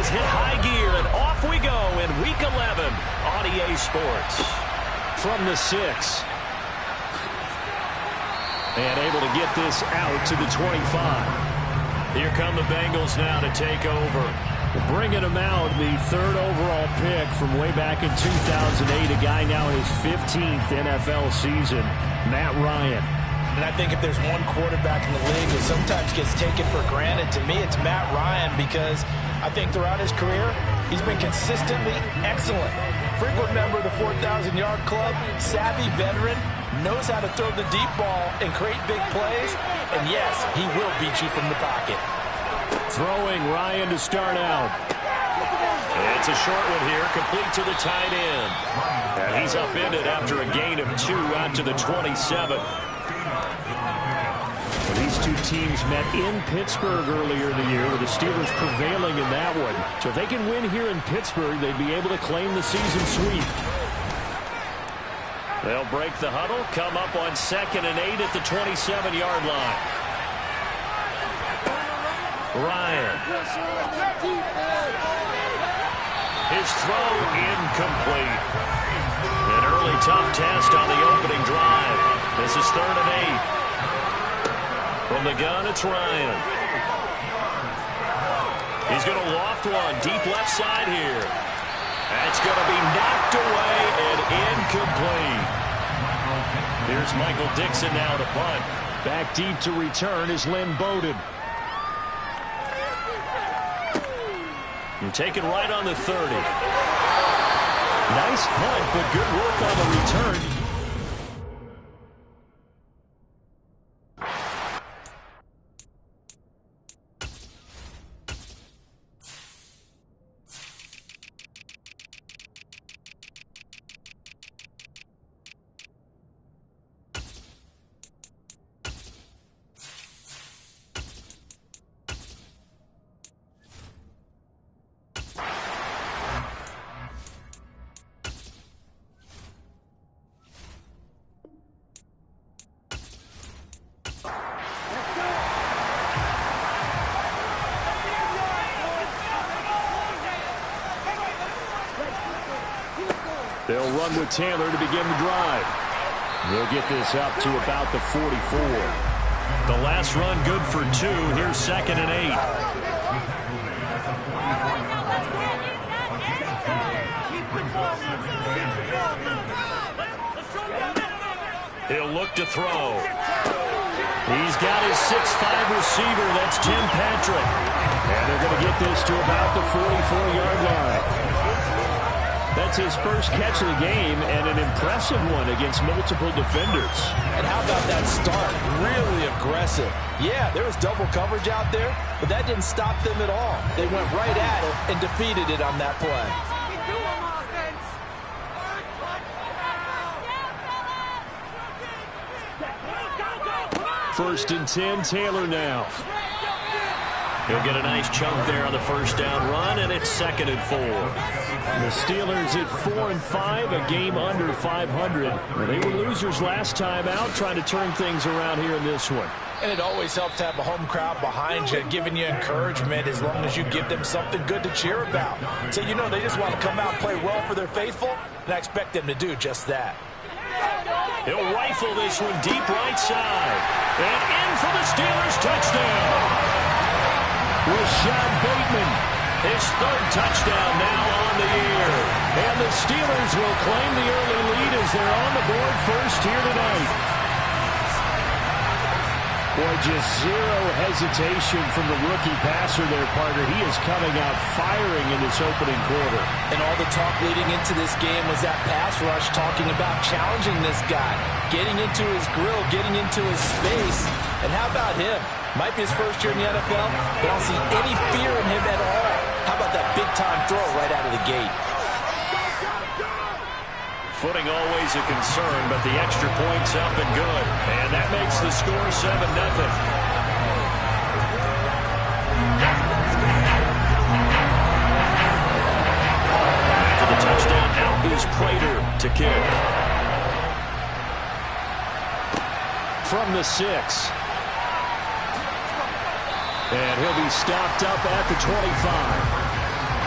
Bengals hit high gear, and off we go in Week 11 on EA Sports. From the 6. And able to get this out to the 25. Here come the Bengals now to take over. Bringing him out, the 3rd overall pick from way back in 2008. A guy now in his 15th NFL season, Matt Ryan. And I think if there's one quarterback in the league that sometimes gets taken for granted, to me it's Matt Ryan, because I think throughout his career, he's been consistently excellent. Frequent member of the 4,000-yard club, savvy veteran, knows how to throw the deep ball and create big plays. And yes, he will beat you from the pocket. Throwing Ryan to start out. It's a short one here, complete to the tight end. And he's upended after a gain of 2 out to the 27. These two teams met in Pittsburgh earlier in the year, with the Steelers prevailing in that one. So if they can win here in Pittsburgh, they'd be able to claim the season sweep. They'll break the huddle, come up on 2nd and 8 at the 27-yard line. Ryan. His throw incomplete. An early tough test on the opening drive. This is 3rd and 8. From the gun, it's Ryan. He's going to loft one deep left side here. That's going to be knocked away and incomplete. Here's Michael Dixon now to punt. Back deep to return is Lynn Bowden. And taken right on the 30. Nice punt, but good work on the return. They'll run with Taylor to begin the drive. They'll get this up to about the 44. The last run good for 2. Here's 2nd and 8. He'll look to throw. He's got his 6'5" receiver. That's Tim Patrick. And they're going to get this to about the 44-yard line. That's his first catch of the game, and an impressive one against multiple defenders. And how about that start? Really aggressive. Yeah, there was double coverage out there, but that didn't stop them at all. They went right at it and defeated it on that play. 1st and 10, Taylor now. He'll get a nice chunk there on the first down run, and it's 2nd and 4. The Steelers at 4 and 5, a game under 500. They were losers last time out, trying to turn things around here in this one. And it always helps to have a home crowd behind you, giving you encouragement as long as you give them something good to cheer about. So you know they just want to come out and play well for their faithful, and I expect them to do just that. He'll rifle this one deep right side. And in for the Steelers touchdown. Rashad Bateman, his 3rd touchdown now on the year. And the Steelers will claim the early lead as they're on the board first here tonight. Boy, just zero hesitation from the rookie passer there, partner. He is coming out firing in this opening quarter. And all the talk leading into this game was that pass rush, talking about challenging this guy, getting into his grill, getting into his space. And how about him? Might be his first year in the NFL, but I don't see any fear in him at all. How about that big-time throw right out of the gate? Footing always a concern, but the extra point's up and good. And that makes the score 7-0. After the touchdown, out is Prater to kick. From the 6. And he'll be stopped up at the 25.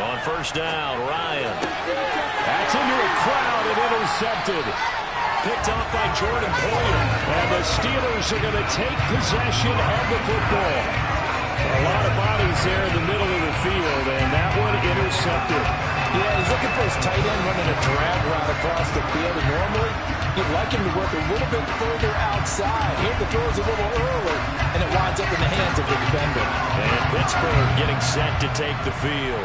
On first down, Ryan. That's into a crowd and intercepted. Picked off by Jordan Poyer. And the Steelers are going to take possession of the football. A lot of bodies there in the middle of the field, and that one intercepted. Yeah, he's looking for his tight end running a drag route across the field. And normally, you'd like him to work a little bit further outside. Here, the throw is a little early, and it winds up in the hands of the defender. And Pittsburgh getting set to take the field.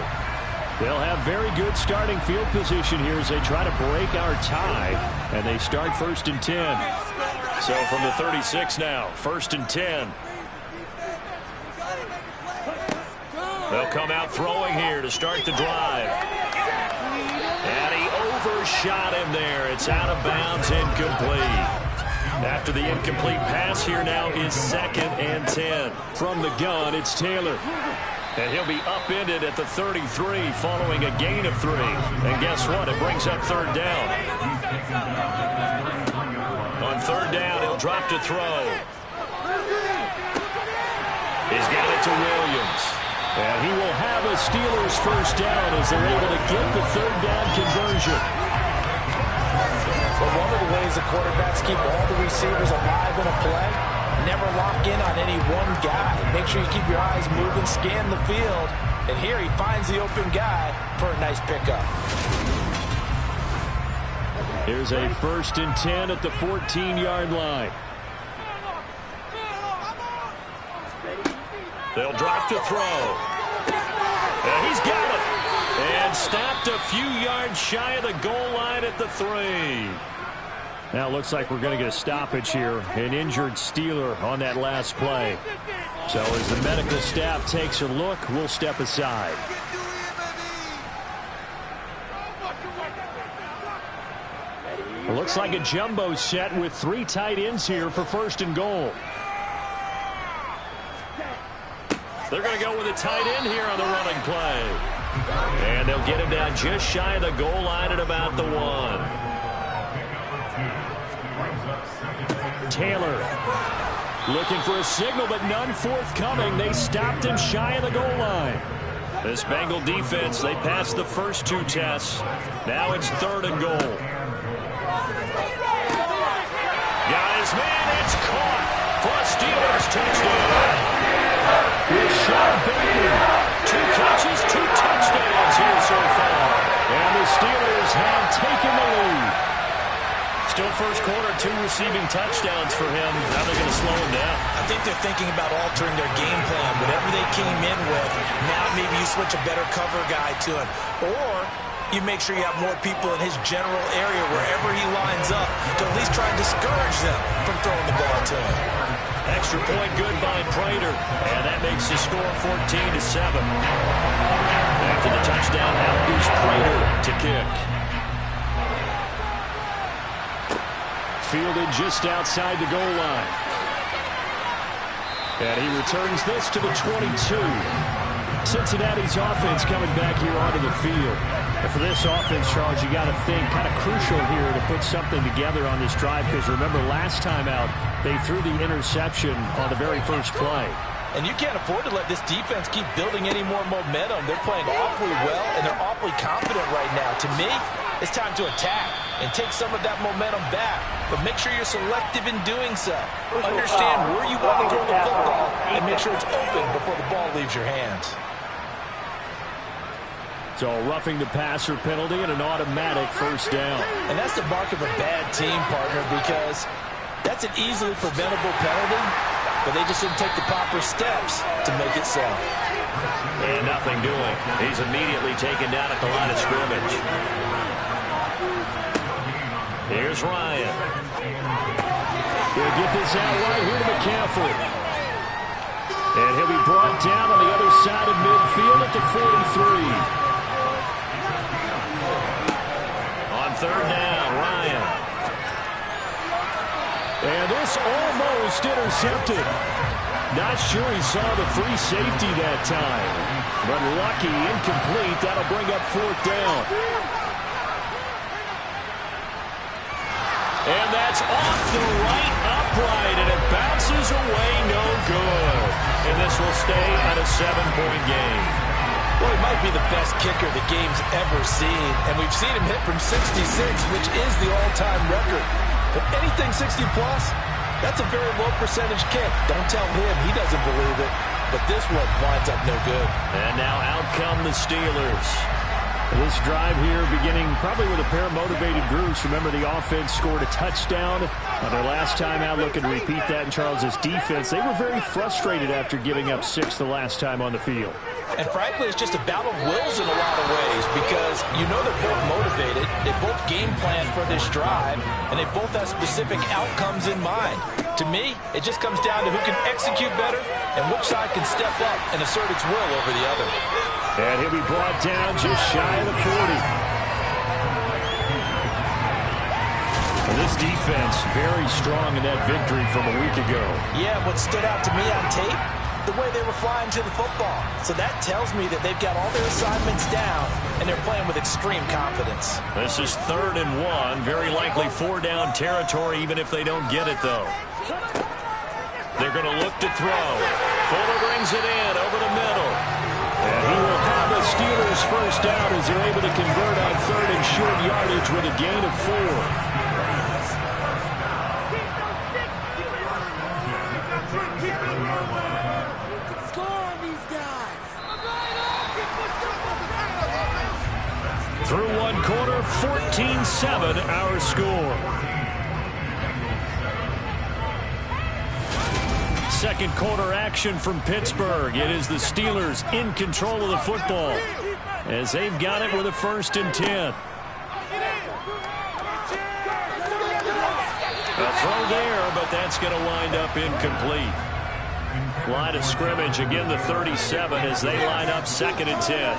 They'll have very good starting field position here as they try to break our tie, and they start 1st and 10. So from the 36 now, 1st and 10. They'll come out throwing here to start the drive. And he overshot him there. It's out of bounds, incomplete. After the incomplete pass, here now is 2nd and 10. From the gun, it's Taylor. And he'll be upended at the 33 following a gain of 3. And guess what? It brings up 3rd down. On 3rd down, he'll drop to throw. He's got it to Williams. And he will have a Steelers 1st down as they're able to get the 3rd down conversion. But one of the ways the quarterbacks keep all the receivers alive in a play, never lock in on any one guy. Make sure you keep your eyes moving, scan the field. And here he finds the open guy for a nice pickup. Here's a 1st and 10 at the 14-yard line. They'll drop to throw. And he's got it. And stopped a few yards shy of the goal line at the 3. Now it looks like we're going to get a stoppage here. An injured Steeler on that last play. So as the medical staff takes a look, we'll step aside. It looks like a jumbo set with 3 tight ends here for 1st and goal. They're going to go with a tight end here on the running play. And they'll get him down just shy of the goal line at about the 1. Taylor looking for a signal, but none forthcoming. They stopped him shy of the goal line. This Bengal defense, they passed the first 2 tests. Now it's 3rd and goal. Guys, man, it's caught for a Steelers touchdown. Sean Bateman. 2 catches, 2 touchdowns here so far. And the Steelers have taken the lead. Still first quarter, 2 receiving touchdowns for him. Now they're going to slow him down. I think they're thinking about altering their game plan. Whatever they came in with, now maybe you switch a better cover guy to him. Or you make sure you have more people in his general area wherever he lines up to at least try and discourage them from throwing the ball to him. Extra point good by Prater. And that makes the score 14-7. After the touchdown, out goes Prater to kick. Fielded just outside the goal line. And he returns this to the 22. Cincinnati's offense coming back here onto the field. And for this offense, Charles, you got to think kind of crucial here to put something together on this drive, because remember last time out, they threw the interception on the very first play. And you can't afford to let this defense keep building any more momentum. They're playing awfully well, and they're awfully confident right now. To me, it's time to attack and take some of that momentum back. But make sure you're selective in doing so. Understand where you want to throw the football and make sure it's open before the ball leaves your hands. So a roughing the passer penalty and an automatic 1st down. And that's the mark of a bad team, partner, because that's an easily preventable penalty, but they just didn't take the proper steps to make it so. And nothing doing. He's immediately taken down at the line of scrimmage. Here's Ryan. He'll get this out right here to McCaffrey. And he'll be brought down on the other side of midfield at the 43. 3rd down, Ryan. And this almost intercepted. Not sure he saw the free safety that time. But lucky, incomplete. That'll bring up 4th down. And that's off the right upright, and it bounces away, no good. And this will stay at a 7-point game. Well, he might be the best kicker the game's ever seen, and we've seen him hit from 66, which is the all-time record. But anything 60-plus, that's a very low percentage kick. Don't tell him he doesn't believe it, but this one winds up no good. And now out come the Steelers. This drive here beginning probably with a pair of motivated groups. Remember, the offense scored a touchdown on their last time out, looking to repeat that in Charles's defense. They were very frustrated after giving up 6 the last time on the field. And frankly, it's just a battle of wills in a lot of ways because you know they're both motivated, they both game plan for this drive, and they both have specific outcomes in mind. To me, it just comes down to who can execute better and which side can step up and assert its will over the other. And he'll be brought down just shy of the 40. And this defense very strong in that victory from a week ago. Yeah, what stood out to me on tape, the way they were flying to the football. So that tells me that they've got all their assignments down, and they're playing with extreme confidence. This is 3rd and 1. Very likely 4-down territory, even if they don't get it, though. They're going to look to throw. Fuller brings it in over the middle. And he will have the Steelers first down as they're able to convert on 3rd and short yardage with a gain of 4. Through one quarter, 14-7 our score. Second quarter action from Pittsburgh. It is the Steelers in control of the football as they've got it with a 1st and 10. A throw there, but that's going to wind up incomplete. Line of scrimmage, again the 37 as they line up 2nd and 10.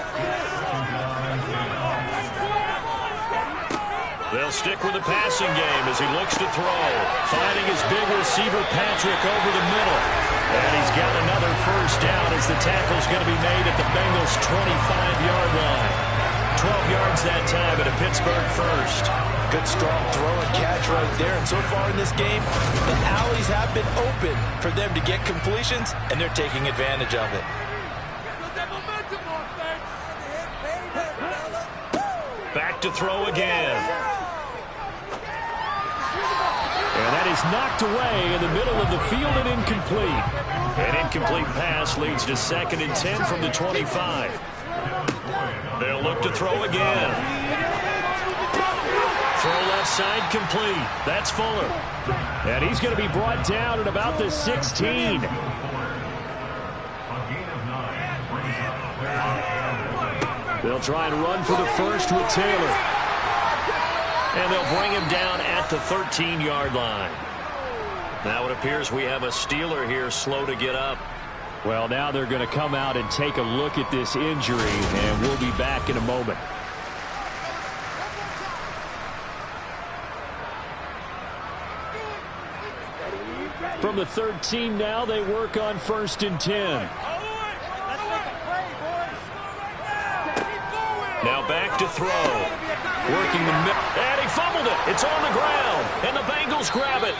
They'll stick with the passing game as he looks to throw. Finding his big receiver, Patrick, over the middle. And he's got another first down as the tackle's going to be made at the Bengals' 25-yard line. 12 yards that time at a Pittsburgh first. Good strong throw and catch right there. And so far in this game, the alleys have been open for them to get completions, and they're taking advantage of it. Back to throw again. And that is knocked away in the middle of the field and incomplete. An incomplete pass leads to 2nd and 10 from the 25. They'll look to throw again. Throw left side complete. That's Fuller. And he's going to be brought down at about the 16. They'll try and run for the first with Taylor. And they'll bring him down at the 13-yard line. Now it appears we have a Steeler here slow to get up. Well, now they're going to come out and take a look at this injury, and we'll be back in a moment. From the 13 now, they work on 1st and 10. Now back to throw. Working the middle. And he fumbled it. It's on the ground. And the Bengals grab it.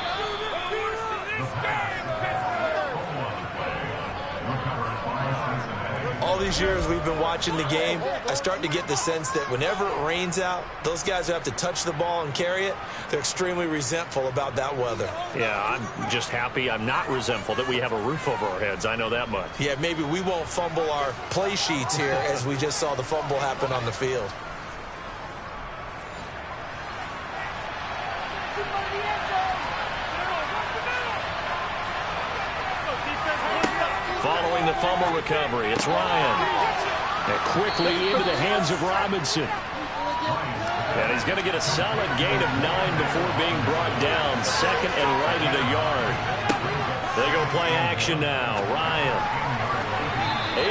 All these years we've been watching the game, I start to get the sense that whenever it rains out, those guys who have to touch the ball and carry it, they're extremely resentful about that weather. Yeah, I'm just happy I'm not resentful that we have a roof over our heads. I know that much. Yeah, maybe we won't fumble our play sheets here as we just saw the fumble happen on the field. Following the fumble recovery, it's Ryan. And quickly into the hands of Robinson. And he's going to get a solid gain of 9 before being brought down. 2nd and right at a yard. They go play action now. Ryan.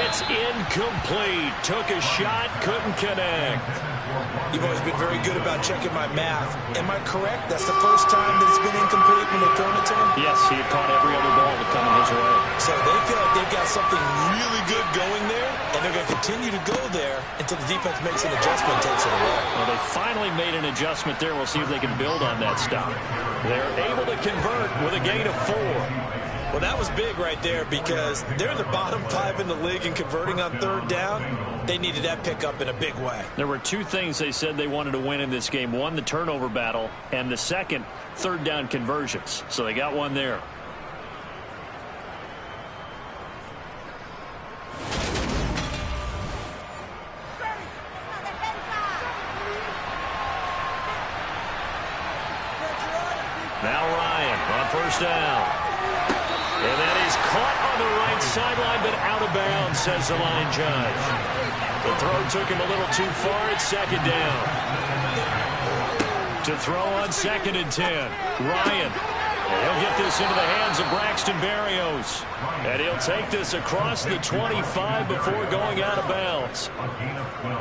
It's incomplete. Took a shot, couldn't connect. You've always been very good about checking my math. Am I correct? That's the first time that it's been incomplete when they've thrown it to him? Yes, he had caught every other ball that come his way. So they feel like they've got something really good going there, and they're going to continue to go there until the defense makes an adjustment and takes it away. Well, they finally made an adjustment there. We'll see if they can build on that stop. They're able to convert with a gain of 4. Well, that was big right there because they're the bottom 5 in the league in converting on 3rd down. They needed that pickup in a big way. There were two things they said they wanted to win in this game. One, the turnover battle, and the second, third down conversions. So they got one there. Now Ryan on first down. And that is caught on the right sideline, but out of bounds, says the line judge. The throw took him a little too far. It's second down. To throw on 2nd and 10. Ryan. And he'll get this into the hands of Braxton Berrios. And he'll take this across the 25 before going out of bounds.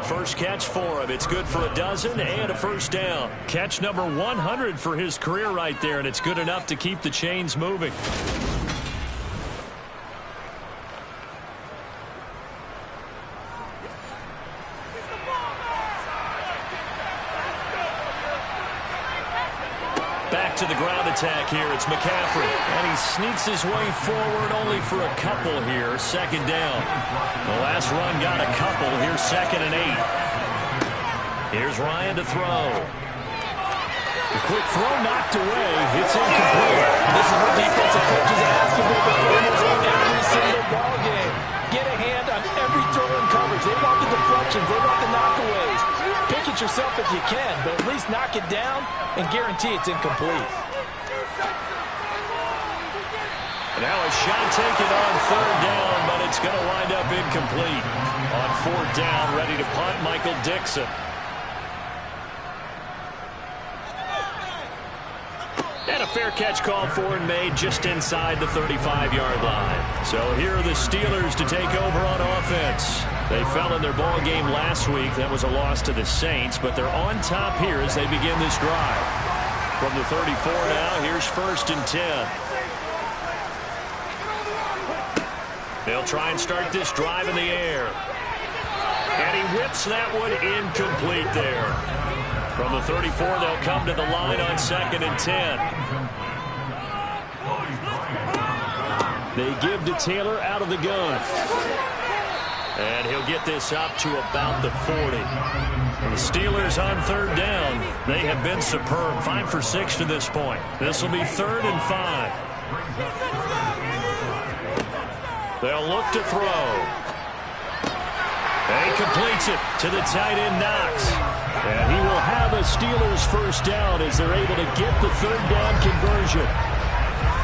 First catch for him. It's good for a dozen and a first down. Catch number 100 for his career right there, and it's good enough to keep the chains moving. Back to the ground attack here. It's McCaffrey. And he sneaks his way forward only for a couple here. Second down. The last run got a couple. Here's 2nd and 8. Here's Ryan to throw. A quick throw knocked away. It's incomplete. This is what defensive coaches are asking for almost on every single ball game. Get a hand on every throw in coverage. They want the deflections. They want the knockaways. Pick it yourself if you can, but at least knock it down and guarantee it's incomplete. Now a shot taken on 3rd down, but it's going to wind up incomplete. On 4th down, ready to punt, Michael Dixon. And a fair catch called for and made just inside the 35-yard line. So here are the Steelers to take over on offense. They fell in their ball game last week. That was a loss to the Saints, but they're on top here as they begin this drive. From the 34 now, here's 1st and 10. They'll try and start this drive in the air. And he whips that one incomplete there. From the 34, they'll come to the line on 2nd and 10. They give to Taylor out of the gun. And he'll get this up to about the 40. The Steelers on 3rd down. They have been superb. 5 for 6 to this point. This will be 3rd and 5. They'll look to throw. And he completes it to the tight end Knox. And he will have a Steelers first down as they're able to get the 3rd down conversion.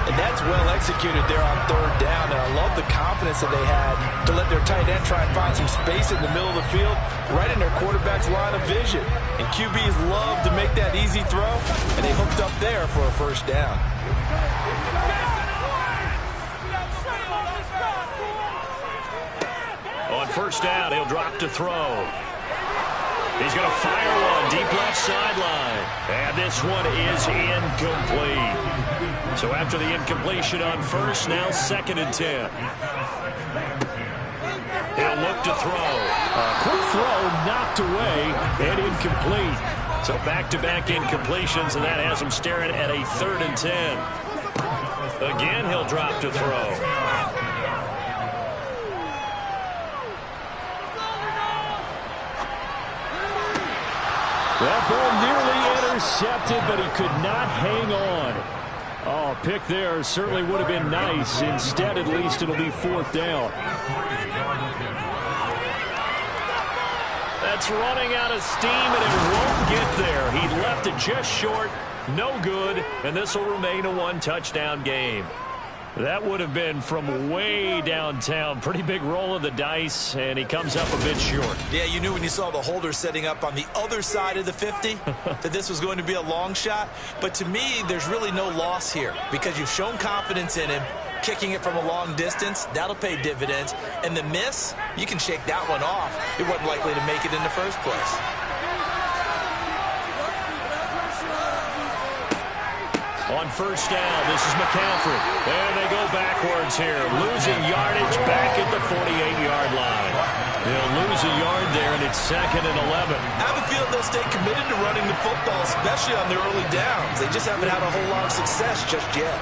And that's well executed there on 3rd down. And I love the confidence that they had to let their tight end try and find some space in the middle of the field, right in their quarterback's line of vision. And QBs love to make that easy throw, and they hooked up there for a first down. On 1st down, he'll drop to throw. He's going to fire one deep left sideline. And this one is incomplete. So after the incompletion on 1st, now 2nd and 10. He'll look to throw. A quick throw knocked away and incomplete. So back-to-back incompletions, and that has him staring at a 3rd and 10. Again, he'll drop to throw. That ball nearly intercepted, but he could not hang on. Oh, pick there certainly would have been nice. Instead, at least, it'll be 4th down. That's running out of steam, and it won't get there. He left it just short. No good, and this will remain a 1-touchdown game. That would have been from way downtown. Pretty big roll of the dice, and he comes up a bit short. Yeah, you knew when you saw the holder setting up on the other side of the 50 that this was going to be a long shot. But to me, there's really no loss here because you've shown confidence in him. Kicking it from a long distance, that'll pay dividends. And the miss, you can shake that one off. It wasn't likely to make it in the first place. On 1st down, this is McCaffrey. And they go backwards here. Losing yardage back at the 48-yard line. They'll lose a yard there, and it's 2nd and 11. I have a feeling they'll stay committed to running the football, especially on their early downs. They just haven't had a whole lot of success just yet.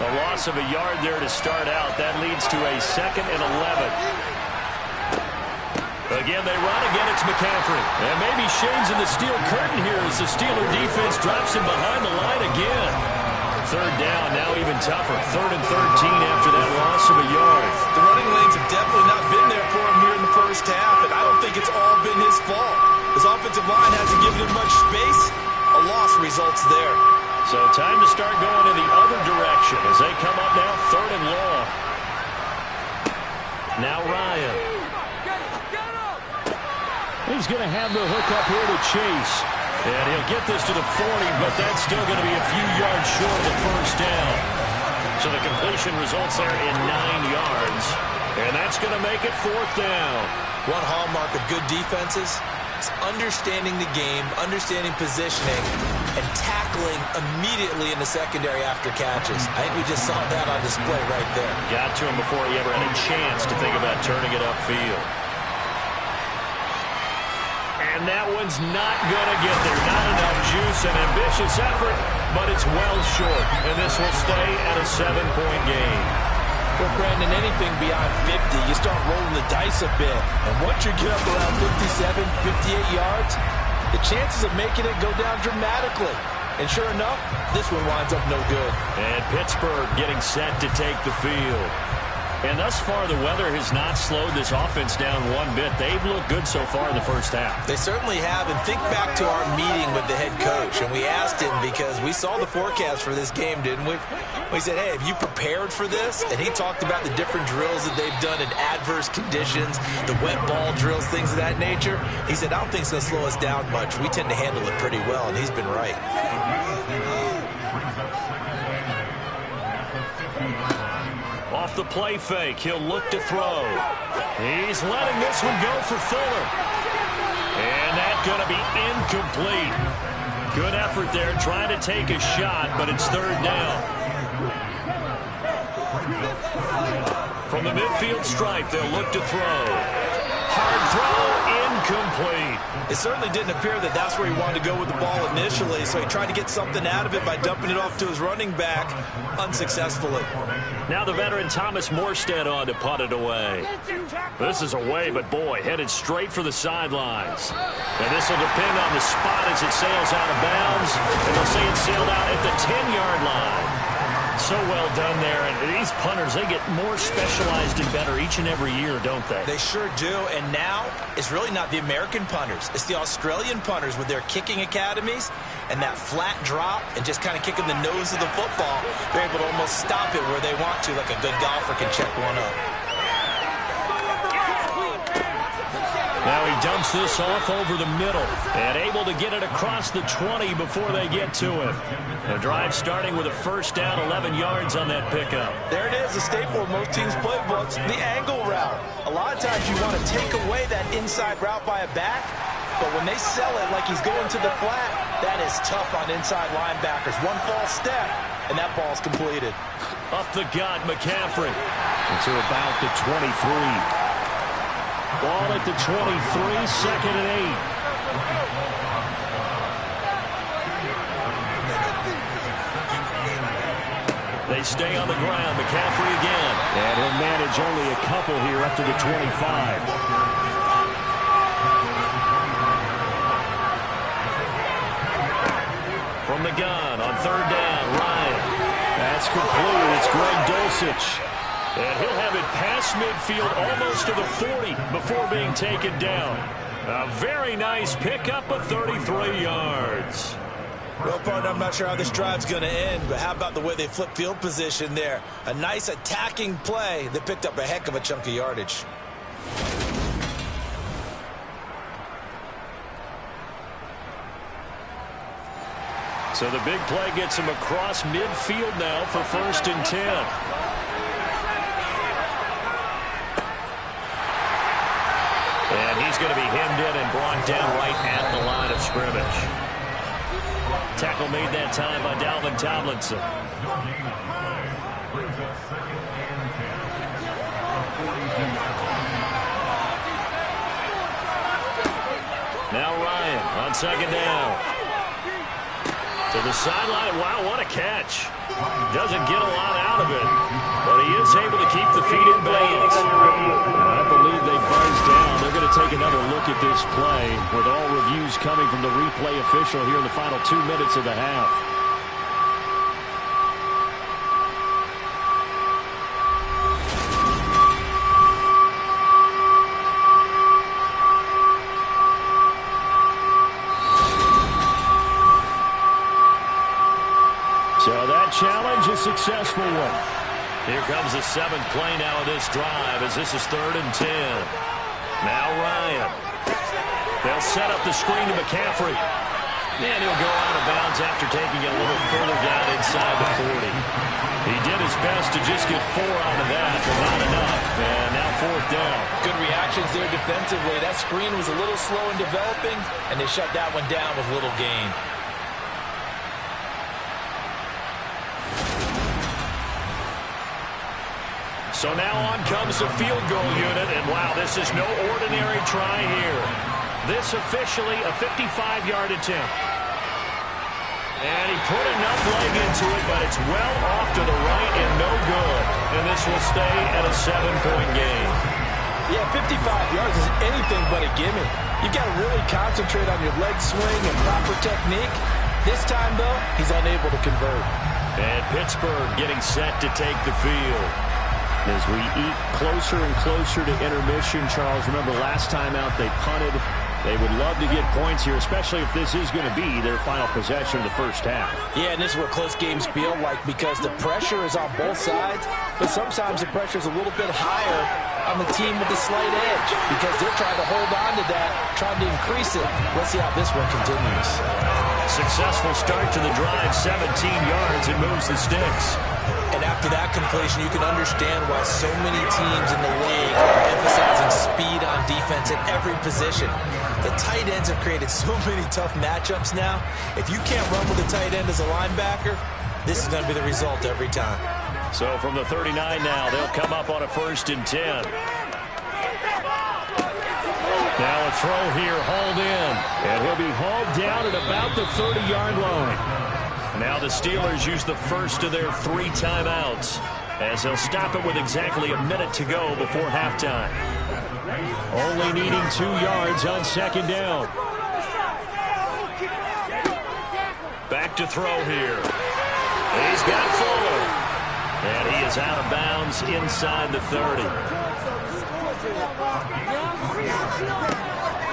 A loss of a yard there to start out. That leads to a 2nd and 11. Again, they run. Again, it's McCaffrey. And maybe shades in the steel curtain here as the Steeler defense drops him behind the line again. 3rd down, now even tougher. 3rd and 13 after that loss of a yard. The running lanes have definitely not been there for him here in the first half, and I don't think it's all been his fault. His offensive line hasn't given him much space. A loss results there. So time to start going in the other direction as they come up now 3rd and long. Now Ryan. He's going to have the hook up here to Chase. And he'll get this to the 40, but that's still going to be a few yards short of the first down. So the completion results there in 9 yards. And that's going to make it 4th down. One hallmark of good defenses is understanding the game, understanding positioning, and tackling immediately in the secondary after catches. I think we just saw that on display right there. Got to him before he ever had a chance to think about turning it upfield. And that one's not going to get there. Not enough juice, an ambitious effort, but it's well short. And this will stay at a 7-point game. Well, Brandon, anything beyond 50, you start rolling the dice a bit. And once you get up around 57, 58 yards, the chances of making it go down dramatically. And sure enough, this one winds up no good. And Pittsburgh getting set to take the field. And thus far, the weather has not slowed this offense down one bit. They've looked good so far in the first half. They certainly have. And think back to our meeting with the head coach. And we asked him because we saw the forecast for this game, didn't we? We said, hey, have you prepared for this? And he talked about the different drills that they've done in adverse conditions, the wet ball drills, things of that nature. He said, I don't think it's going to slow us down much. We tend to handle it pretty well, and he's been right. Off the play fake, he'll look to throw. He's letting this one go for Fuller. And that's going to be incomplete. Good effort there, trying to take a shot, but it's 3rd down. From the midfield stripe, they'll look to throw. Hard throw, incomplete. It certainly didn't appear that that's where he wanted to go with the ball initially, so he tried to get something out of it by dumping it off to his running back unsuccessfully. Now the veteran Thomas Morstead on to punt it away. This is away, but boy, headed straight for the sidelines. And this will depend on the spot as it sails out of bounds. And they'll say it sailed out at the 10-yard line. So well done there. And these punters, they get more specialized and better each and every year, don't they? They sure do. And now it's really not the American punters. It's the Australian punters with their kicking academies and that flat drop and just kind of kicking the nose of the football. They're able to almost stop it where they want to, like a good golfer can check one up. Now he dumps this off over the middle and able to get it across the 20 before they get to him. The drive starting with a first down, 11 yards on that pickup. There it is, a staple of most teams' playbooks, the angle route. A lot of times you want to take away that inside route by a back, but when they sell it like he's going to the flat, that is tough on inside linebackers. One false step, and that ball's completed. Up the gut, McCaffrey. Into about the 23. Ball at the 23, 2nd and 8. They stay on the ground. McCaffrey again. And he'll manage only a couple here up to the 25. From the gun on 3rd down, Ryan. That's complete. It's Greg Dulcich. And he'll have it past midfield almost to the 40 before being taken down. A very nice pickup of 33 yards. Well, partner, I'm not sure how this drive's going to end, but how about the way they flip field position there? A nice attacking play that picked up a heck of a chunk of yardage. So the big play gets him across midfield now for 1st and 10. And he's going to be hemmed in and brought down right at the line of scrimmage. Tackle made that time by Dalvin Tomlinson. Now Ryan on 2nd down. To the sideline. Wow, what a catch. Doesn't get a lot out of it, but he is able to keep the feet in bounds. I believe they buzzed down. They're going to take another look at this play with all reviews coming from the replay official here in the final 2 minutes of the half. So that challenge is a successful one. Here comes the 7th play now of this drive as this is 3rd and 10. Now Ryan. They'll set up the screen to McCaffrey. And he'll go out of bounds after taking it a little further down inside the 40. He did his best to just get 4 out of that, but not enough. And now 4th down. Good reactions there defensively. That screen was a little slow in developing, and they shut that one down with little gain. So now on comes the field goal unit, and wow, this is no ordinary try here. This officially a 55-yard attempt. And he put enough leg into it, but it's well off to the right and no good. And this will stay at a 7-point game. Yeah, 55 yards is anything but a gimme. You've got to really concentrate on your leg swing and proper technique. This time, though, he's unable to convert. And Pittsburgh getting set to take the field. As we eat closer and closer to intermission, Charles, remember last time out they punted. They would love to get points here, especially if this is going to be their final possession of the first half. Yeah, and this is what close games feel like because the pressure is on both sides, but sometimes the pressure is a little bit higher on the team with the slight edge because they're trying to hold on to that, trying to increase it. Let's see how this one continues. Successful start to the drive, 17 yards, and moves the sticks. And after that completion, you can understand why so many teams in the league are emphasizing speed on defense at every position. The tight ends have created so many tough matchups now. If you can't run with a tight end as a linebacker, this is going to be the result every time. So from the 39 now, they'll come up on a 1st and 10. Now a throw here, hauled in. And he'll be hauled down at about the 30-yard line. Now the Steelers use the first of their 3 timeouts as they'll stop it with exactly a minute to go before halftime. Only needing 2 yards on 2nd down. Back to throw here. He's got Fuller. And he is out of bounds inside the 30.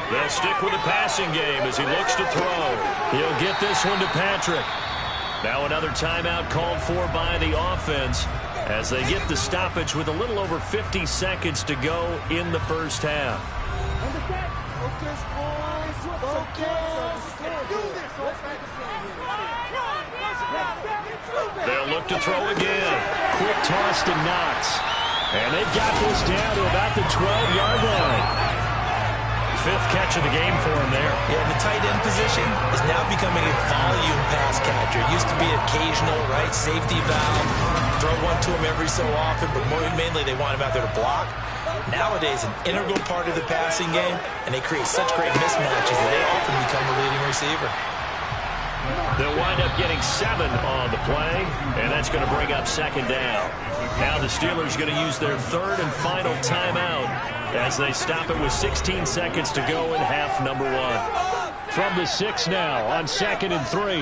They'll stick with the passing game as he looks to throw. He'll get this one to Patrick. Now another timeout called for by the offense as they get the stoppage with a little over 50 seconds to go in the first half. They'll look to throw again. Quick toss to Knox. And they've got this down to about the 12-yard line. 5th catch of the game for him there. Yeah, the tight end position is now becoming a volume pass catcher. It used to be occasional, right, safety valve. Throw one to him every so often, but mainly they want him out there to block. Nowadays, an integral part of the passing game, and they create such great mismatches that they often become the leading receiver. They'll wind up getting 7 on the play, and that's going to bring up 2nd down. Now the Steelers going to use their 3rd and final timeout as they stop it with 16 seconds to go in half number 1. From the 6 now on 2nd and 3.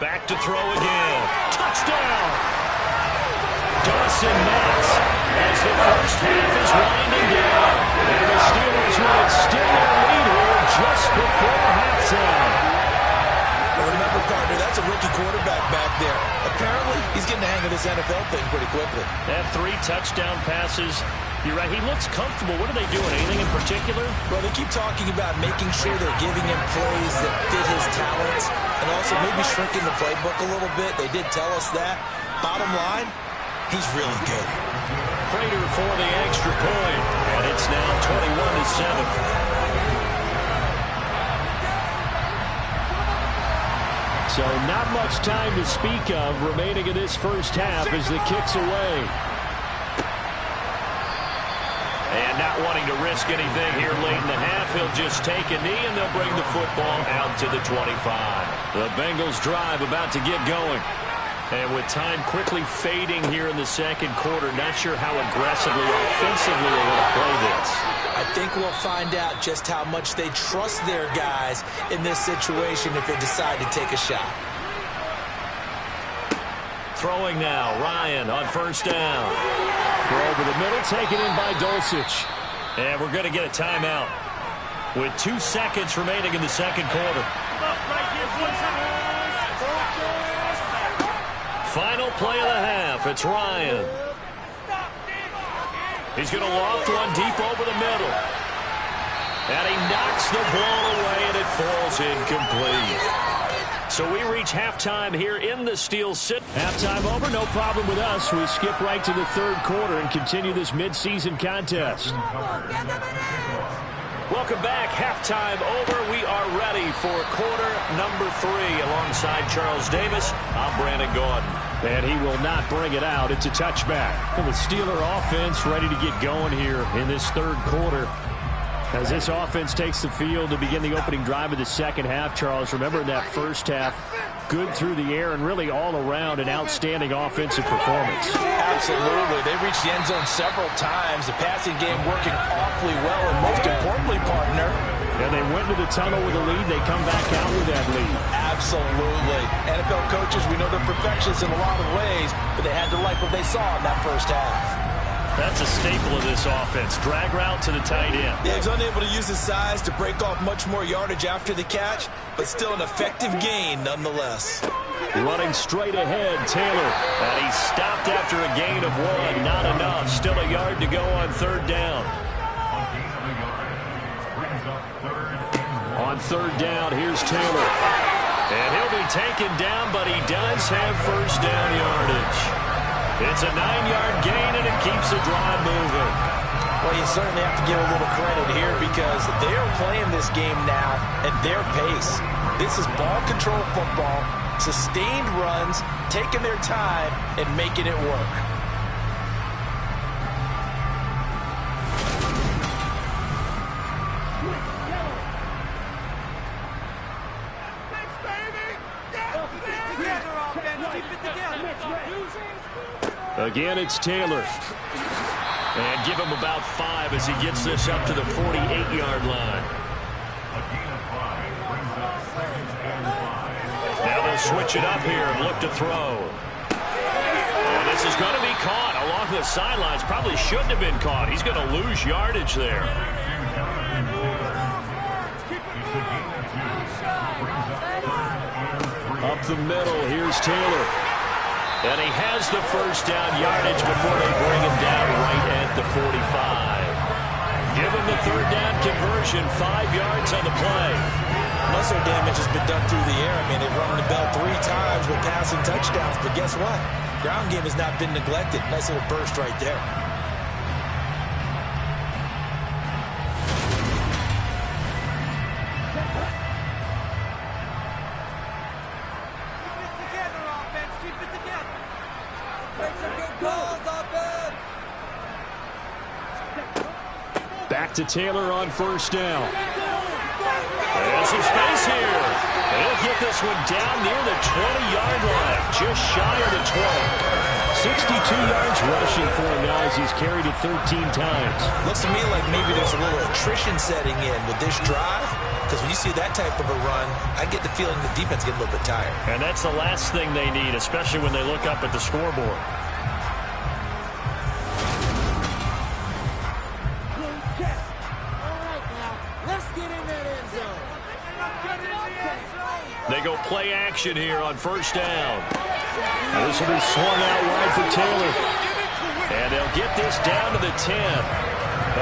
Back to throw again. Touchdown! Dawson Knox as the first half is winding down. And the Steelers will extend their lead here just before halftime. Well, remember, partner, that's a rookie quarterback back there. Apparently, he's getting the hang of this NFL thing pretty quickly. They have 3 touchdown passes. You're right, he looks comfortable. What are they doing? Anything in particular? Well, they keep talking about making sure they're giving him plays that fit his talents and also maybe shrinking the playbook a little bit. They did tell us that. Bottom line, he's really good. Prater for the extra point, and it's now 21-7. So not much time to speak of remaining in this first half as the kick's away. And not wanting to risk anything here late in the half, he'll just take a knee, and they'll bring the football out to the 25. The Bengals drive about to get going. And with time quickly fading here in the second quarter, not sure how aggressively or offensively they're going to play this. I think we'll find out just how much they trust their guys in this situation if they decide to take a shot. Throwing now, Ryan on first down. Throw over the middle, taken in by Dulcich. And we're going to get a timeout with 2 seconds remaining in the second quarter. Final play of the half. It's Ryan. He's going to loft one deep over the middle. And he knocks the ball away, and it falls incomplete. So we reach halftime here in the Steel City. Halftime over, no problem with us. We skip right to the third quarter and continue this midseason contest. Welcome back. Halftime over. We are ready for quarter number 3 alongside Charles Davis. I'm Brandon Gordon. And he will not bring it out. It's a touchback. And the Steeler offense ready to get going here in this third quarter. As this offense takes the field to begin the opening drive of the second half, Charles, remember in that first half, good through the air and really all around an outstanding offensive performance. Absolutely. They reached the end zone several times. The passing game working awfully well, and most importantly, partner. And they went to the tunnel with a lead. They come back out with that lead. Absolutely. NFL coaches, we know they're perfectionists in a lot of ways, but they had to like what they saw in that first half. That's a staple of this offense. Drag route to the tight end. Yeah, he's unable to use his size to break off much more yardage after the catch, but still an effective gain nonetheless. Running straight ahead, Taylor. And he stopped after a gain of 1. Not enough. Still a yard to go on third down. On third down, here's Taylor. And he'll be taken down, but he does have first down yardage. It's a 9-yard gain, and it keeps the drive moving. Well, you certainly have to give a little credit here because they are playing this game now at their pace. This is ball control football, sustained runs, taking their time, and making it work. Again, it's Taylor. And give him about 5 as he gets this up to the 48-yard line. Now they'll switch it up here and look to throw. And this is going to be caught along the sidelines. Probably shouldn't have been caught. He's going to lose yardage there. Up the middle, here's Taylor. And he has the first down yardage before they bring him down right at the 45. Give him the third down conversion, 5 yards on the play. Muscle damage has been done through the air. I mean, they've rung the bell 3 times with passing touchdowns, but guess what? Ground game has not been neglected. Nice little burst right there. Back to Taylor on first down. There's some space here. He'll get this one down near the 20-yard line, just shy of the 20. 62 yards rushing for him now as he's carried it 13 times. Looks to me like maybe there's a little attrition setting in with this drive, because when you see that type of a run, I get the feeling the defense get a little bit tired. And that's the last thing they need, especially when they look up at the scoreboard. They go play action here on first down. And this will be swung out wide for Taylor. And they'll get this down to the 10.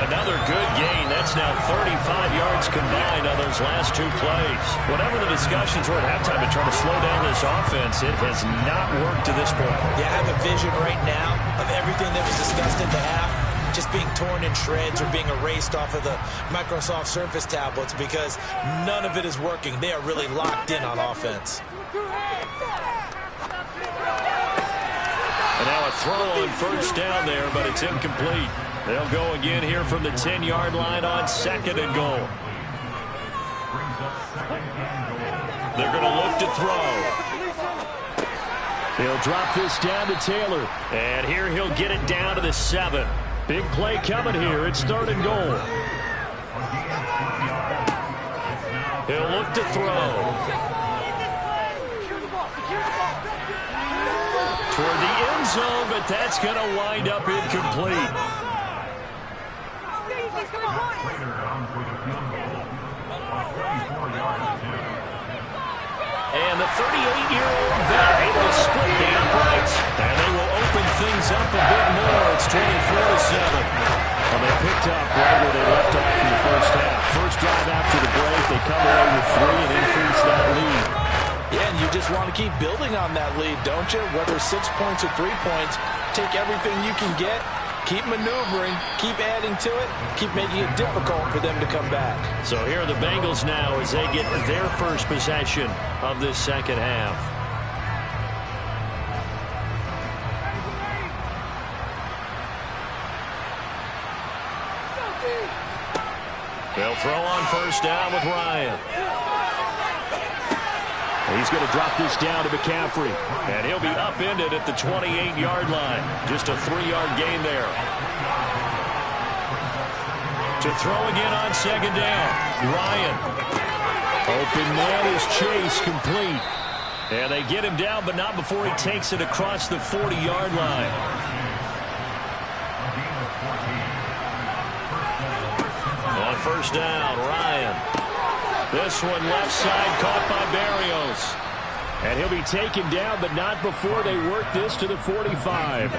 Another good gain. That's now 35 yards combined on those last 2 plays. Whatever the discussions were at halftime to try to slow down this offense, it has not worked to this point. Yeah, I have a vision right now of everything that was discussed in the half just being torn in shreds or being erased off of the Microsoft Surface tablets because none of it is working. They are really locked in on offense. And now a throw on first down there, but it's incomplete. They'll go again here from the 10-yard line on 2nd and goal. They're going to look to throw. He'll drop this down to Taylor. And here he'll get it down to the 7. Big play coming here. It's 3rd and goal. He'll look to throw. Toward the end zone, but that's going to wind up incomplete. And the 38-year-old vet able to split the uprights, and they will open things up a bit more. It's 24-7. Well, they picked up right where they left off in the first half. First drive after the break, they come away with 3 and increase that lead. Yeah, and you just want to keep building on that lead, don't you? Whether 6 points or 3 points, take everything you can get, keep maneuvering, keep adding to it, keep making it difficult for them to come back. So here are the Bengals now as they get their first possession of this second half. They'll throw on first down with Ryan. He's going to drop this down to McCaffrey. And he'll be upended at the 28-yard line. Just a 3-yard gain there. To throw again on 2nd down. Ryan. Open man is Chase, complete. And they get him down, but not before he takes it across the 40-yard line. On first down, Ryan. This one left side caught by Barrios. And he'll be taken down, but not before they work this to the 45.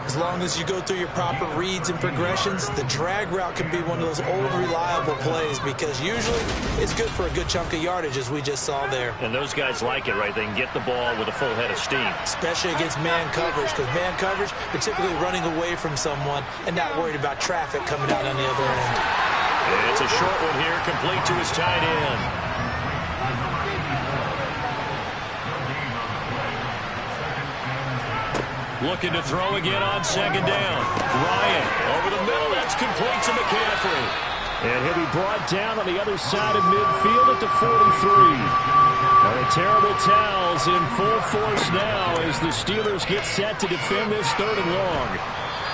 As long as you go through your proper reads and progressions, the drag route can be one of those old reliable plays because usually it's good for a good chunk of yardage, as we just saw there. And those guys like it, right? They can get the ball with a full head of steam. Especially against man coverage, because man coverage, you're typically running away from someone and not worried about traffic coming out on the other end. And it's a short one here, complete to his tight end. Looking to throw again on 2nd down. Ryan over the middle. That's complete to McCaffrey. And he'll be brought down on the other side of midfield at the 43. And the terrible towels in full force now as the Steelers get set to defend this 3rd and long.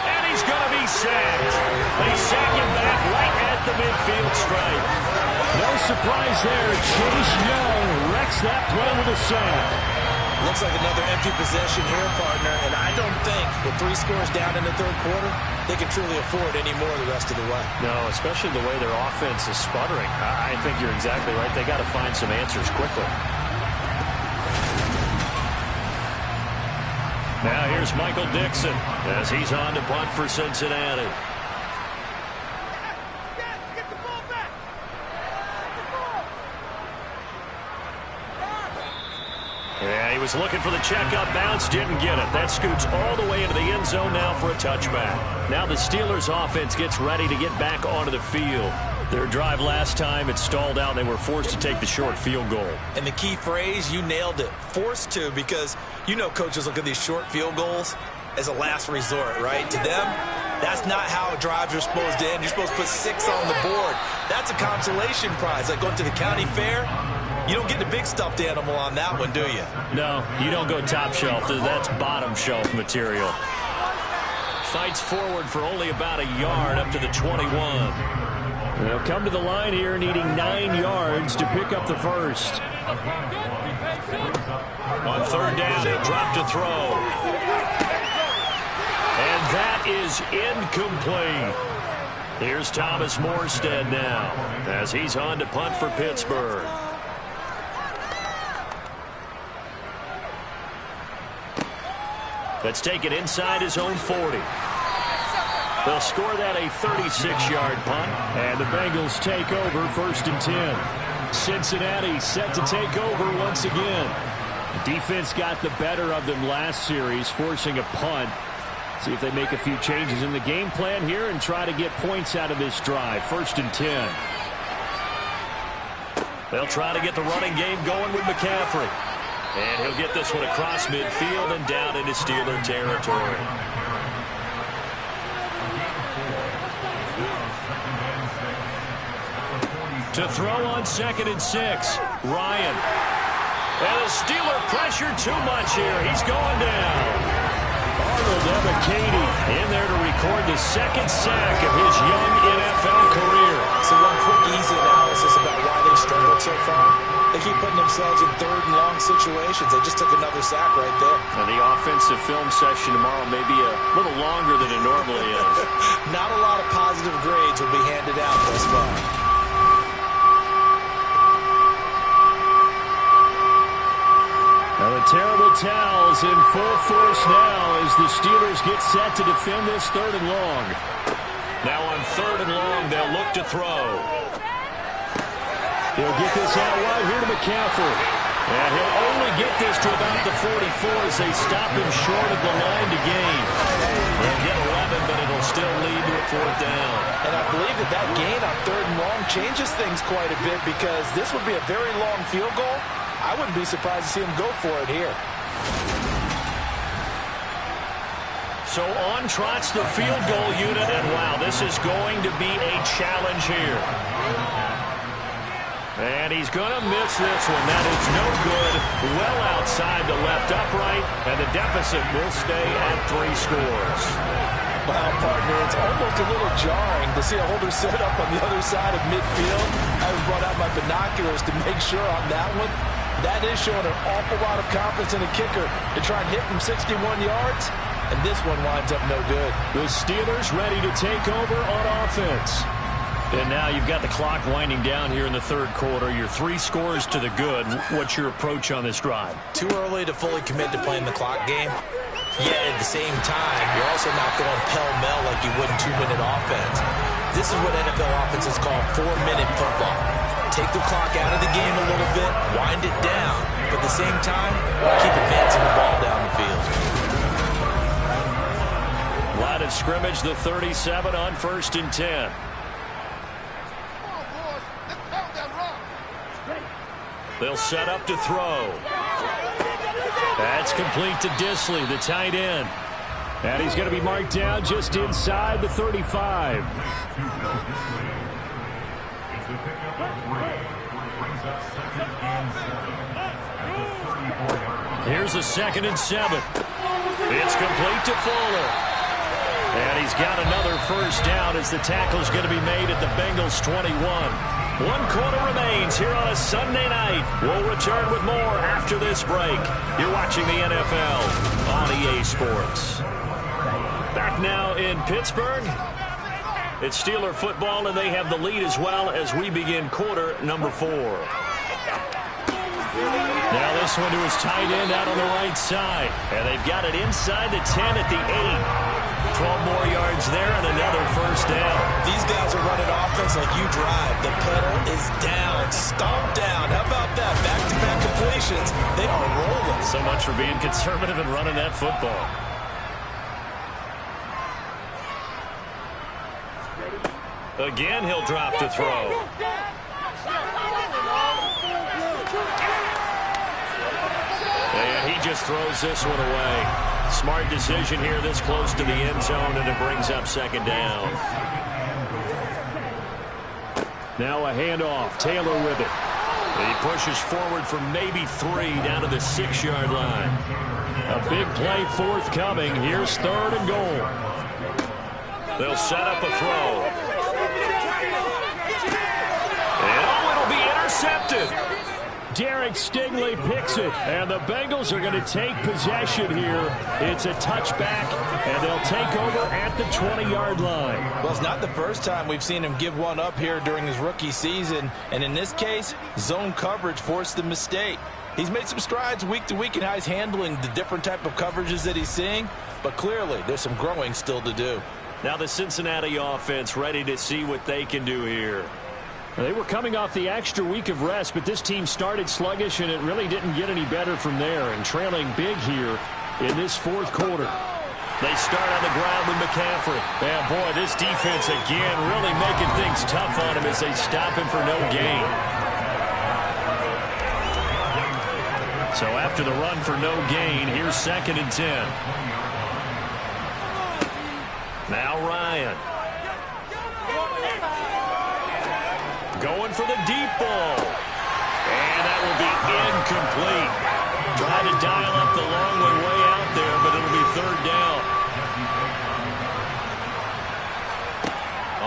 And he's going to be sacked. They sack him back right at the midfield stripe. No surprise there. Chase Young wrecks that play with a sack. Looks like another empty possession here, partner, and I don't think with 3 scores down in the 3rd quarter, they can truly afford any more the rest of the way. No, especially the way their offense is sputtering. I think you're exactly right. They got to find some answers quickly. Now here's Michael Dixon as he's on to punt for Cincinnati. Yeah, he was looking for the checkup bounce, didn't get it. That scoots all the way into the end zone now for a touchback. Now the Steelers offense gets ready to get back onto the field. Their drive last time, it stalled out. They were forced to take the short field goal. And the key phrase, you nailed it, forced to, because you know coaches look at these short field goals as a last resort, right? To them, that's not how drives are supposed to end. You're supposed to put 6 on the board. That's a consolation prize, like going to the county fair. You don't get the big stuffed animal on that one, do you? No, you don't go top shelf. That's bottom shelf material. Fights forward for only about a yard up to the 21. They'll come to the line here needing 9 yards to pick up the first. On 3rd down, they drop to throw. And that is incomplete. Here's Thomas Morstead now as he's on to punt for Pittsburgh. Let's take it inside his own 40. They'll score that a 36-yard punt. And the Bengals take over 1st and 10. Cincinnati set to take over once again. The defense got the better of them last series, forcing a punt. See if they make a few changes in the game plan here and try to get points out of this drive. 1st and 10. They'll try to get the running game going with McCaffrey. And he'll get this one across midfield and down into Steeler territory. To throw on 2nd and 6, Ryan. And the Steeler pressure too much here. He's going down. Arnold Ebiketie in there to record the 2nd sack of his young NFL career. So one quick, easy analysis about why they've struggled so far. They keep putting themselves in 3rd and long situations. They just took another sack right there. And the offensive film session tomorrow may be a little longer than it normally is. Not a lot of positive grades will be handed out thus far. Now the terrible towels in full force now as the Steelers get set to defend this 3rd and long. Now on 3rd and long, they'll look to throw. He'll get this out wide here to McCaffrey. And he'll only get this to about the 44 as they stop him short of the line to gain. They'll get 11, but it'll still lead to a 4th down. And I believe that gain on 3rd and long changes things quite a bit because this would be a very long field goal. I wouldn't be surprised to see him go for it here. So on trots the field goal unit, and wow, this is going to be a challenge here. And he's going to miss this one. That is no good. Well outside the left upright, and the deficit will stay at 3 scores. Wow, partner, it's almost a little jarring to see a holder set up on the other side of midfield. I brought out my binoculars to make sure on that one. That is showing an awful lot of confidence in the kicker to try and hit from 61 yards. And this one winds up no good. The Steelers ready to take over on offense. And now you've got the clock winding down here in the 3rd quarter. You're 3 scores to the good. What's your approach on this drive? Too early to fully commit to playing the clock game. Yet at the same time, you're also not going pell-mell like you would in 2-minute offense. This is what NFL offenses call 4-minute football. Take the clock out of the game a little bit, wind it down, but at the same time, keep advancing the ball down the field. Line of scrimmage, the 37 on 1st and 10. They'll set up to throw. That's complete to Disley, the tight end. And he's going to be marked down just inside the 35. Here's a 2nd and 7. It's complete to Fuller. And he's got another 1st down as the tackle's going to be made at the Bengals 21. 1 quarter remains here on a Sunday night. We'll return with more after this break. You're watching the NFL on EA Sports. Back now in Pittsburgh. It's Steeler football, and they have the lead as well as we begin quarter number 4. Now this one to his tight end out on the right side. And they've got it inside the 10 at the 8. 12 more yards there and another 1st down. These guys are running offense like you drive. The pedal is down, stomp down. How about that? Back-to-back completions. They are rolling. So much for being conservative and running that football. Again, he'll drop to throw. And he just throws this one away. Smart decision here this close to the end zone, and it brings up 2nd down. Now a handoff. Taylor with it. He pushes forward for maybe 3 down to the 6-yard line. A big play forthcoming. Here's 3rd and goal. They'll set up a throw. And it'll be intercepted. Derek Stingley picks it, and the Bengals are going to take possession here. It's a touchback, and they'll take over at the 20-yard line. Well, it's not the first time we've seen him give one up here during his rookie season, and in this case, zone coverage forced the mistake. He's made some strides week to week in how he's handling the different type of coverages that he's seeing, but clearly there's some growing still to do. Now the Cincinnati offense ready to see what they can do here. They were coming off the extra week of rest, but this team started sluggish, and it really didn't get any better from there, and trailing big here in this 4th quarter. They start on the ground with McCaffrey. And boy, this defense again really making things tough on him as they stop him for no gain. So after the run for no gain, here's 2nd and 10. Now Ryan. Going for the deep ball. And that will be incomplete. Trying to dial up the long way out there, but it'll be third down.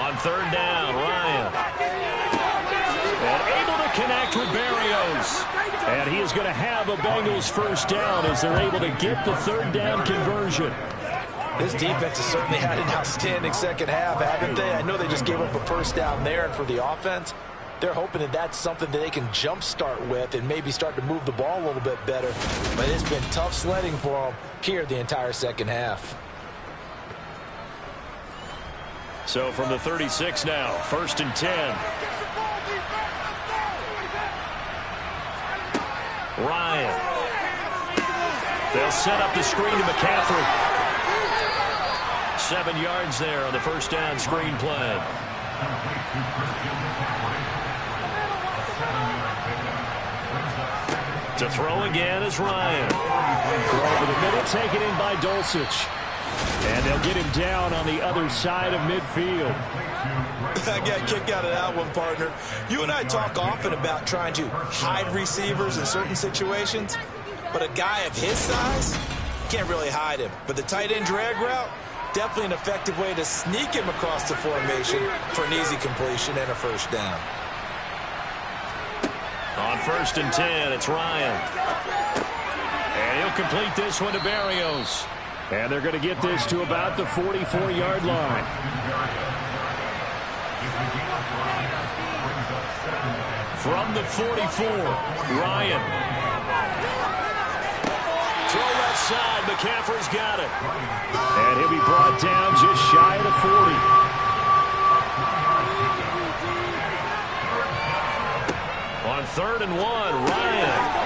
On third down, Ryan. And able to connect with Berrios. And he is going to have a Bengals first down as they're able to get the third down conversion. This defense has certainly had an outstanding second half, haven't they? I know they just gave up a first down there, and for the offense, they're hoping that that's something that they can jumpstart with and maybe start to move the ball a little bit better. But it's been tough sledding for them here the entire second half. So from the 36 now, 1st and 10. Ryan. They'll set up the screen to McCaffrey. 7 yards there on the first down screen play. To throw again is Ryan. Over the middle, taken in by Dulcich. And they'll get him down on the other side of midfield. I got a kick out of that one, partner. You and I talk often about trying to hide receivers in certain situations, but a guy of his size can't really hide him. But the tight end drag route, definitely an effective way to sneak him across the formation for an easy completion and a first down. On 1st and 10, it's Ryan. And he'll complete this one to Berrios. And they're going to get this to about the 44-yard line. From the 44, Ryan. Throw left side. McCaffrey's got it. And he'll be brought down just shy of the 40. On 3rd and 1, Ryan.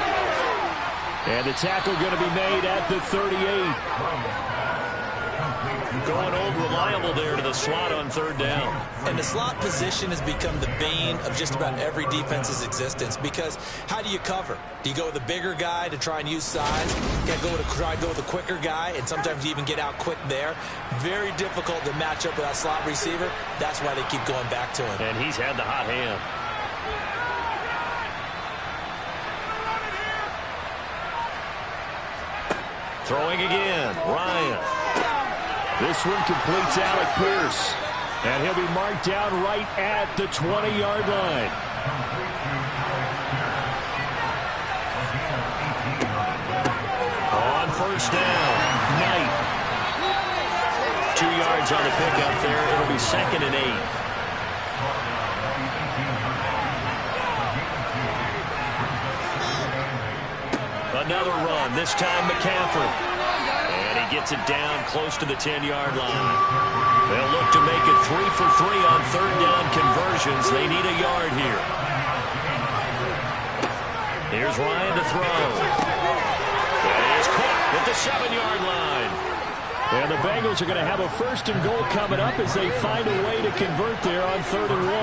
And the tackle going to be made at the 38. Going old reliable there to the slot on 3rd down. And the slot position has become the bane of just about every defense's existence, because how do you cover? Do you go with a bigger guy to try and use size? You got to try to go with a quicker guy, and sometimes you even get out quick there. Very difficult to match up with that slot receiver. That's why they keep going back to him. And he's had the hot hand. Throwing again, Ryan. This one completes Alec Pierce. And he'll be marked down right at the 20-yard line. On 1st down, Knight. 2 yards on the pickup there. It'll be 2nd and 8. Another run, this time McCaffrey. And he gets it down close to the 10-yard line. They'll look to make it 3 for 3 on 3rd down conversions. They need a yard here. Here's Ryan to throw. And he is caught at the 7-yard line. And the Bengals are going to have a 1st and goal coming up as they find a way to convert there on 3rd and 1.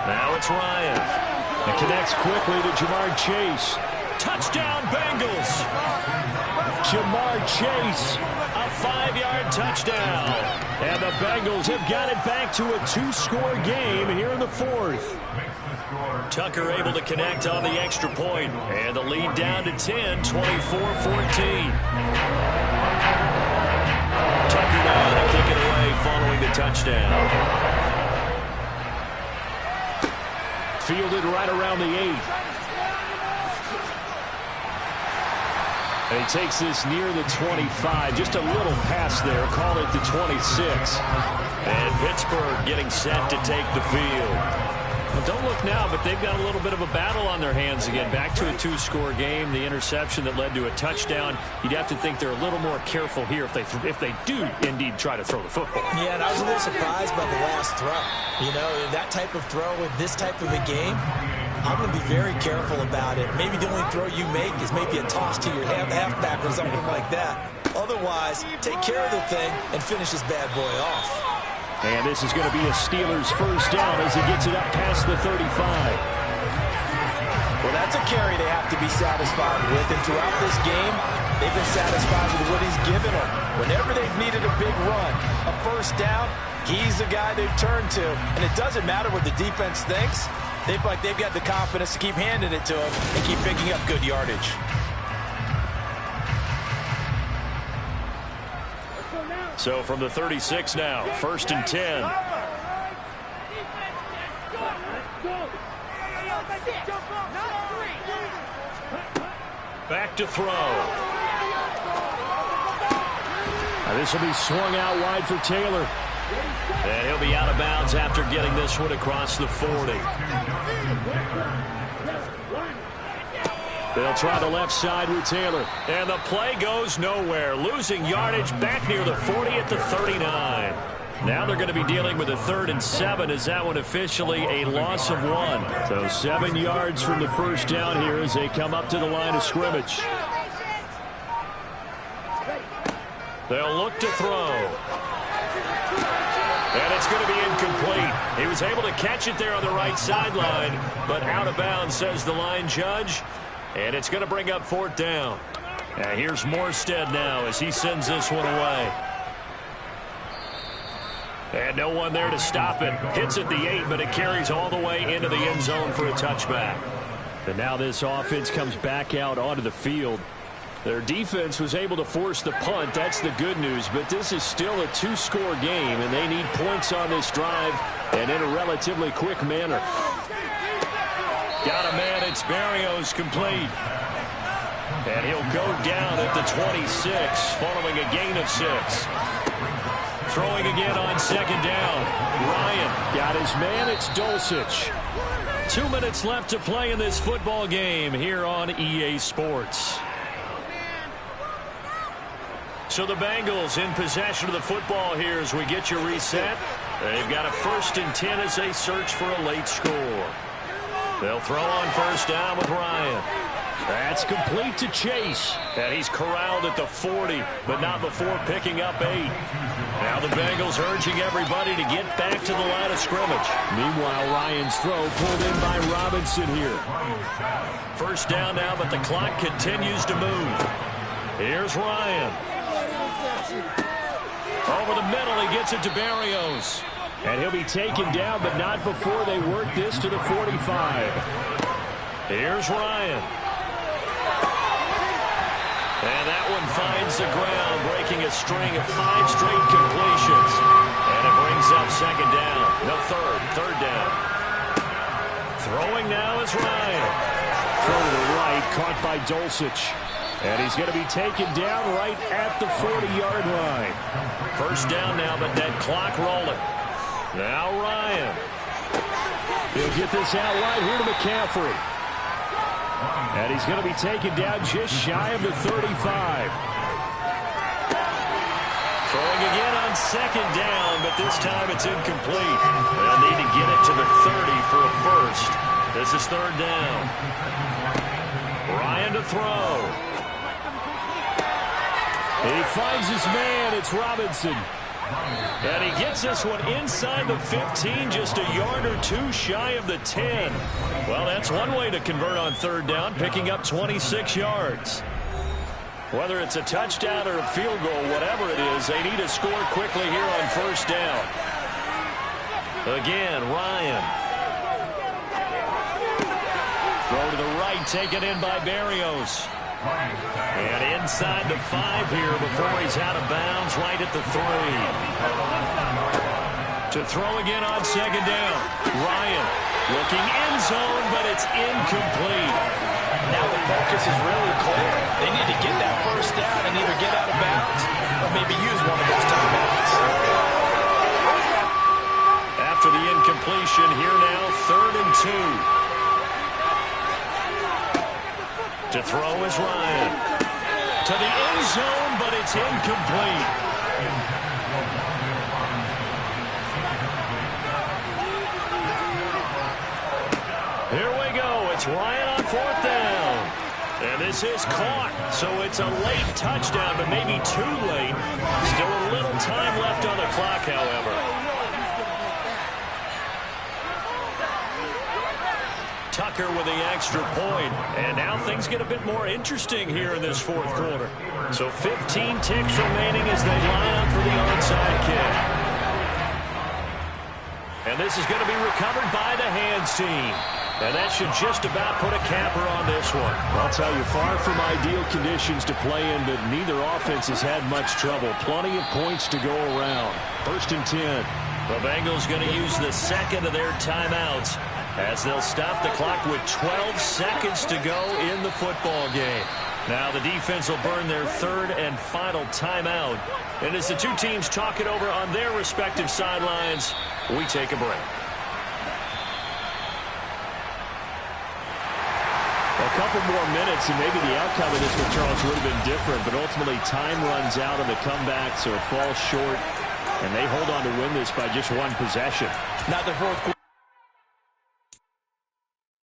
Now it's Ryan. It connects quickly to Jamar Chase. Touchdown, Bengals. Jamar Chase. A 5-yard touchdown. And the Bengals have got it back to a 2-score game here in the 4th. Tucker able to connect on the extra point. And the lead down to 10, 24-14. Tucker now to kick it away following the touchdown. Fielded right around the 8. And he takes this near the 25. Just a little pass there. Call it the 26. And Pittsburgh getting set to take the field. Well, don't look now, but they've got a little bit of a battle on their hands again. Back to a 2-score game. The interception that led to a touchdown. You'd have to think they're a little more careful here if they do indeed try to throw the football. Yeah, and I was a little surprised by the last throw. You know, that type of throw in this type of a game, I'm going to be very careful about it. Maybe the only throw you make is maybe a toss to your halfback or something like that. Otherwise, take care of the thing and finish this bad boy off. And this is going to be a Steelers first down as he gets it up past the 35. Well, That's a carry they have to be satisfied with. And throughout this game, they've been satisfied with what he's given them. Whenever they've needed a big run, a first down, he's the guy they've turned to. And it doesn't matter what the defense thinks. They feel like they've got the confidence to keep handing it to him and keep picking up good yardage. So from the 36 now, 1st and 10. Back to throw. Now this will be swung out wide for Taylor. And he'll be out of bounds after getting this one across the 40. They'll try the left side with Taylor. And the play goes nowhere. Losing yardage back near the 40 at the 39. Now they're going to be dealing with a 3rd and 7 as that one officially a loss of 1. So 7 yards from the first down here as they come up to the line of scrimmage. They'll look to throw. And it's going to be incomplete. He was able to catch it there on the right sideline, but out of bounds, says the line judge. And it's going to bring up 4th down. And here's Morstead now as he sends this one away. And no one there to stop it. Hits at the 8, but it carries all the way into the end zone for a touchback. And now this offense comes back out onto the field. Their defense was able to force the punt. That's the good news. But this is still a 2-score game, and they need points on this drive and in a relatively quick manner. Got a man. It's Berrios complete. And he'll go down at the 26 following a gain of 6. Throwing again on 2nd down. Ryan got his man. It's Dulcich. 2 minutes left to play in this football game here on EA Sports. So the Bengals in possession of the football here as we get you reset. They've got a 1st and 10 as they search for a late score. They'll throw on 1st down with Ryan. That's complete to Chase. And he's corralled at the 40, but not before picking up 8. Now the Bengals urging everybody to get back to the line of scrimmage. Meanwhile, Ryan's throw pulled in by Robinson here. 1st down now, but the clock continues to move. Here's Ryan. Over the middle, he gets it to Berrios. And he'll be taken down, but not before they work this to the 45. Here's Ryan. And that one finds the ground, breaking a string of 5 straight completions. And it brings up 2nd down. No, 3rd down. Throwing now is Ryan. Throw to the right, caught by Dulcich. And he's going to be taken down right at the 40-yard line. 1st down now, but that clock rolling. Now Ryan. He'll get this out wide here to McCaffrey. And he's going to be taken down just shy of the 35. Throwing again on 2nd down, but this time it's incomplete. They'll need to get it to the 30 for a 1st. This is 3rd down. Ryan to throw. He finds his man. It's Robinson. And he gets this one inside the 15, just a yard or 2 shy of the 10. Well, that's one way to convert on 3rd down, picking up 26 yards. Whether it's a touchdown or a field goal, whatever it is, they need to score quickly here on 1st down. Again, Ryan. Throw to the right, taken in by Berrios. And inside the 5 here before he's out of bounds, right at the 3. To throw again on 2nd down. Ryan looking end zone, but it's incomplete. Now the focus is really clear. They need to get that 1st down and either get out of bounds or maybe use one of those timeouts. After the incompletion, here now 3rd and 2. To throw is Ryan. To the end zone, but it's incomplete. Here we go. It's Ryan on 4th down. And this is caught. So it's a late touchdown, but maybe too late. Still a little time left on the clock, however. Tuck blocker with the extra point. And now things get a bit more interesting here in this fourth quarter. So 15 ticks remaining as they line up for the onside kick. And this is going to be recovered by the hands team. And that should just about put a capper on this one. I'll tell you, far from ideal conditions to play in, but neither offense has had much trouble. Plenty of points to go around. 1st and 10. The Bengals going to use the second of their timeouts as they'll stop the clock with 12 seconds to go in the football game. Now the defense will burn their 3rd and final timeout. And as the two teams talk it over on their respective sidelines, we take a break. A couple more minutes, and maybe the outcome of this one, Charles, would have been different. But ultimately, time runs out on the comeback, so it falls short. And they hold on to win this by just one possession. Not the fourth quarter.